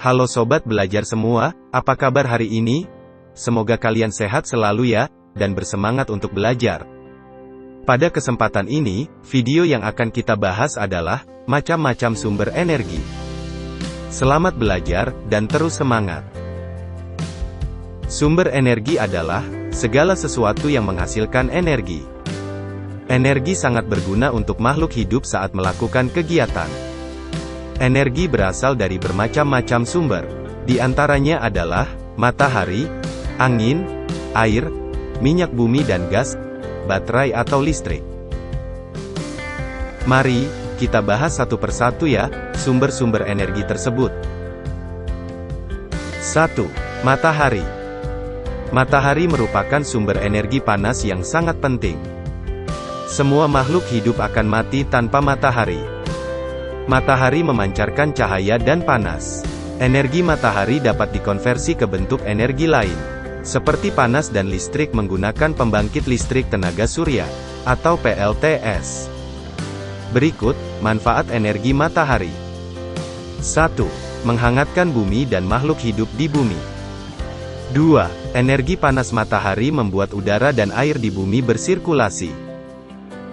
Halo sobat belajar semua, apa kabar hari ini? Semoga kalian sehat selalu ya, dan bersemangat untuk belajar. Pada kesempatan ini, video yang akan kita bahas adalah macam-macam sumber energi. Selamat belajar, dan terus semangat. Sumber energi adalah segala sesuatu yang menghasilkan energi. Energi sangat berguna untuk makhluk hidup saat melakukan kegiatan. Energi berasal dari bermacam-macam sumber. Di antaranya adalah matahari, angin, air, minyak bumi dan gas, baterai atau listrik. Mari kita bahas satu persatu ya, sumber-sumber energi tersebut. 1. Matahari. Matahari merupakan sumber energi panas yang sangat penting. Semua makhluk hidup akan mati tanpa matahari. Matahari memancarkan cahaya dan panas. Energi matahari dapat dikonversi ke bentuk energi lain, seperti panas dan listrik menggunakan pembangkit listrik tenaga surya, atau PLTS. Berikut, manfaat energi matahari. 1. Menghangatkan bumi dan makhluk hidup di bumi. 2. Energi panas matahari membuat udara dan air di bumi bersirkulasi.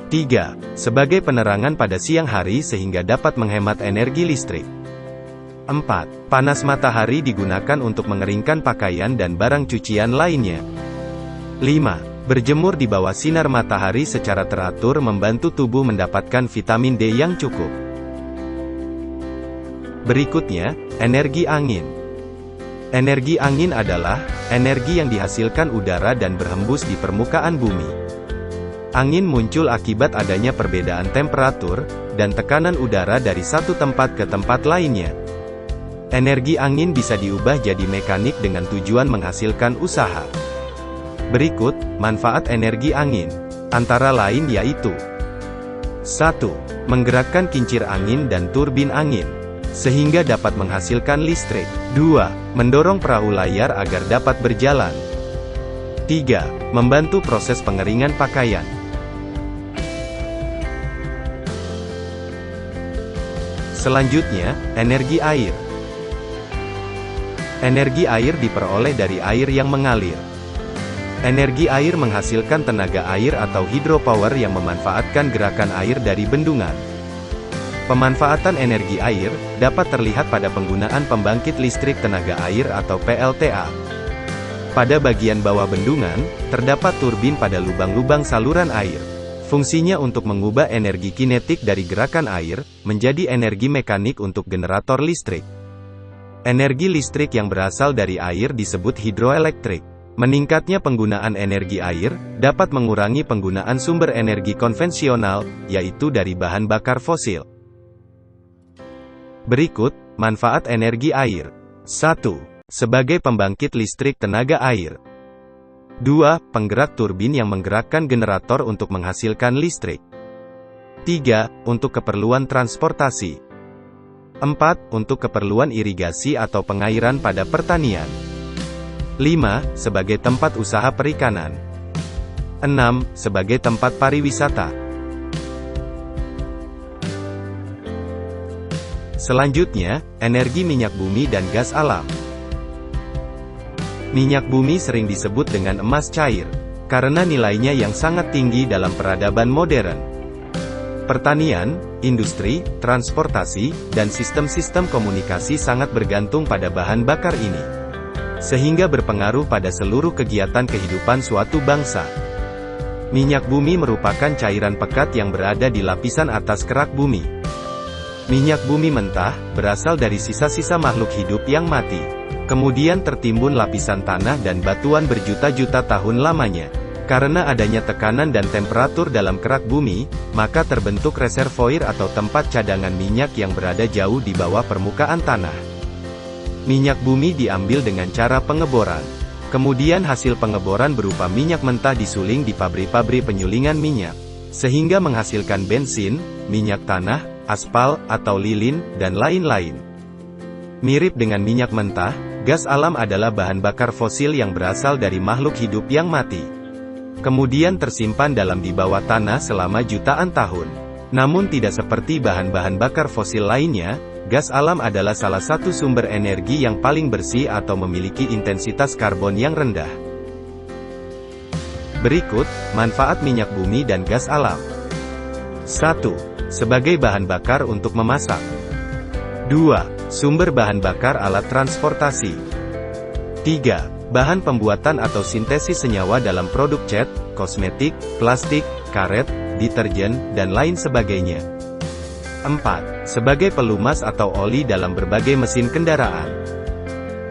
3. Sebagai penerangan pada siang hari sehingga dapat menghemat energi listrik. 4. Panas matahari digunakan untuk mengeringkan pakaian dan barang cucian lainnya. 5. Berjemur di bawah sinar matahari secara teratur membantu tubuh mendapatkan vitamin D yang cukup. Berikutnya, energi angin. Energi angin adalah energi yang dihasilkan udara dan berhembus di permukaan bumi. Angin muncul akibat adanya perbedaan temperatur dan tekanan udara dari satu tempat ke tempat lainnya. Energi angin bisa diubah jadi mekanik dengan tujuan menghasilkan usaha. Berikut, manfaat energi angin. Antara lain yaitu 1. Menggerakkan kincir angin dan turbin angin, sehingga dapat menghasilkan listrik. 2. Mendorong perahu layar agar dapat berjalan. 3. Membantu proses pengeringan pakaian. Selanjutnya, energi air. Energi air diperoleh dari air yang mengalir. Energi air menghasilkan tenaga air atau hydropower yang memanfaatkan gerakan air dari bendungan. Pemanfaatan energi air dapat terlihat pada penggunaan pembangkit listrik tenaga air atau PLTA. Pada bagian bawah bendungan, terdapat turbin pada lubang-lubang saluran air. Fungsinya untuk mengubah energi kinetik dari gerakan air, menjadi energi mekanik untuk generator listrik. Energi listrik yang berasal dari air disebut hidroelektrik. Meningkatnya penggunaan energi air, dapat mengurangi penggunaan sumber energi konvensional, yaitu dari bahan bakar fosil. Berikut, manfaat energi air. 1. Sebagai pembangkit listrik tenaga air. 2. Penggerak turbin yang menggerakkan generator untuk menghasilkan listrik. 3. Untuk keperluan transportasi. 4. Untuk keperluan irigasi atau pengairan pada pertanian. 5. Sebagai tempat usaha perikanan. 6. Sebagai tempat pariwisata. Selanjutnya, energi minyak bumi dan gas alam. Minyak bumi sering disebut dengan emas cair, karena nilainya yang sangat tinggi dalam peradaban modern. Pertanian, industri, transportasi, dan sistem-sistem komunikasi sangat bergantung pada bahan bakar ini, sehingga berpengaruh pada seluruh kegiatan kehidupan suatu bangsa. Minyak bumi merupakan cairan pekat yang berada di lapisan atas kerak bumi. Minyak bumi mentah berasal dari sisa-sisa makhluk hidup yang mati. Kemudian tertimbun lapisan tanah dan batuan berjuta-juta tahun lamanya. Karena adanya tekanan dan temperatur dalam kerak bumi, maka terbentuk reservoir atau tempat cadangan minyak yang berada jauh di bawah permukaan tanah. Minyak bumi diambil dengan cara pengeboran. Kemudian hasil pengeboran berupa minyak mentah disuling di pabrik-pabrik penyulingan minyak, sehingga menghasilkan bensin, minyak tanah, aspal, atau lilin, dan lain-lain. Mirip dengan minyak mentah, gas alam adalah bahan bakar fosil yang berasal dari makhluk hidup yang mati. kemudian tersimpan dalam di bawah tanah selama jutaan tahun. Namun tidak seperti bahan-bahan bakar fosil lainnya, gas alam adalah salah satu sumber energi yang paling bersih atau memiliki intensitas karbon yang rendah. Berikut, manfaat minyak bumi dan gas alam. 1. Sebagai bahan bakar untuk memasak. 2. Sumber bahan bakar alat transportasi. 3. Bahan pembuatan atau sintesis senyawa dalam produk cat, kosmetik, plastik, karet, deterjen, dan lain sebagainya. 4. Sebagai pelumas atau oli dalam berbagai mesin kendaraan.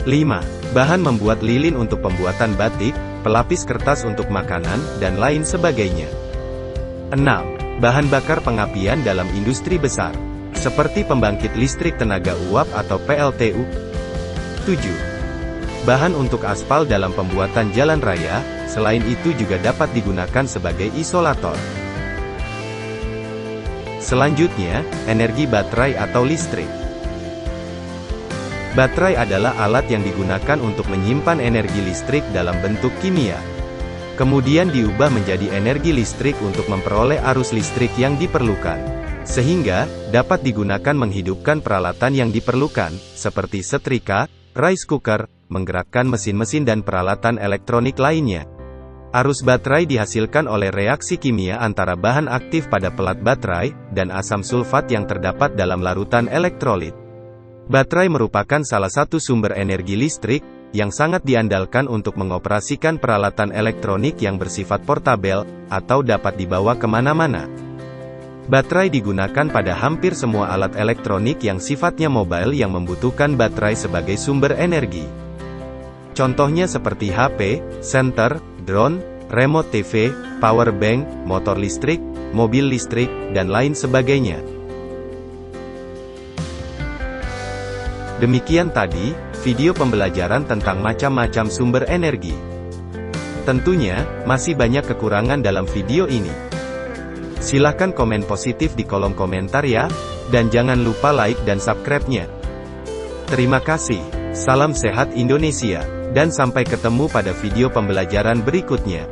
5. Bahan membuat lilin untuk pembuatan batik, pelapis kertas untuk makanan, dan lain sebagainya. 6. Bahan bakar pengapian dalam industri besar, seperti pembangkit listrik tenaga uap atau PLTU. 7. Bahan untuk aspal dalam pembuatan jalan raya, selain itu juga dapat digunakan sebagai isolator. Selanjutnya, energi baterai atau listrik. Baterai adalah alat yang digunakan untuk menyimpan energi listrik dalam bentuk kimia. Kemudian diubah menjadi energi listrik untuk memperoleh arus listrik yang diperlukan. Sehingga, dapat digunakan menghidupkan peralatan yang diperlukan, seperti setrika, rice cooker, menggerakkan mesin-mesin dan peralatan elektronik lainnya. Arus baterai dihasilkan oleh reaksi kimia antara bahan aktif pada pelat baterai, dan asam sulfat yang terdapat dalam larutan elektrolit. Baterai merupakan salah satu sumber energi listrik, yang sangat diandalkan untuk mengoperasikan peralatan elektronik yang bersifat portabel, atau dapat dibawa kemana-mana. Baterai digunakan pada hampir semua alat elektronik yang sifatnya mobile yang membutuhkan baterai sebagai sumber energi. Contohnya seperti HP, senter, drone, remote TV, power bank, motor listrik, mobil listrik, dan lain sebagainya. Demikian tadi, video pembelajaran tentang macam-macam sumber energi. Tentunya, masih banyak kekurangan dalam video ini. Silahkan komen positif di kolom komentar ya, dan jangan lupa like dan subscribe-nya. Terima kasih, salam sehat Indonesia, dan sampai ketemu pada video pembelajaran berikutnya.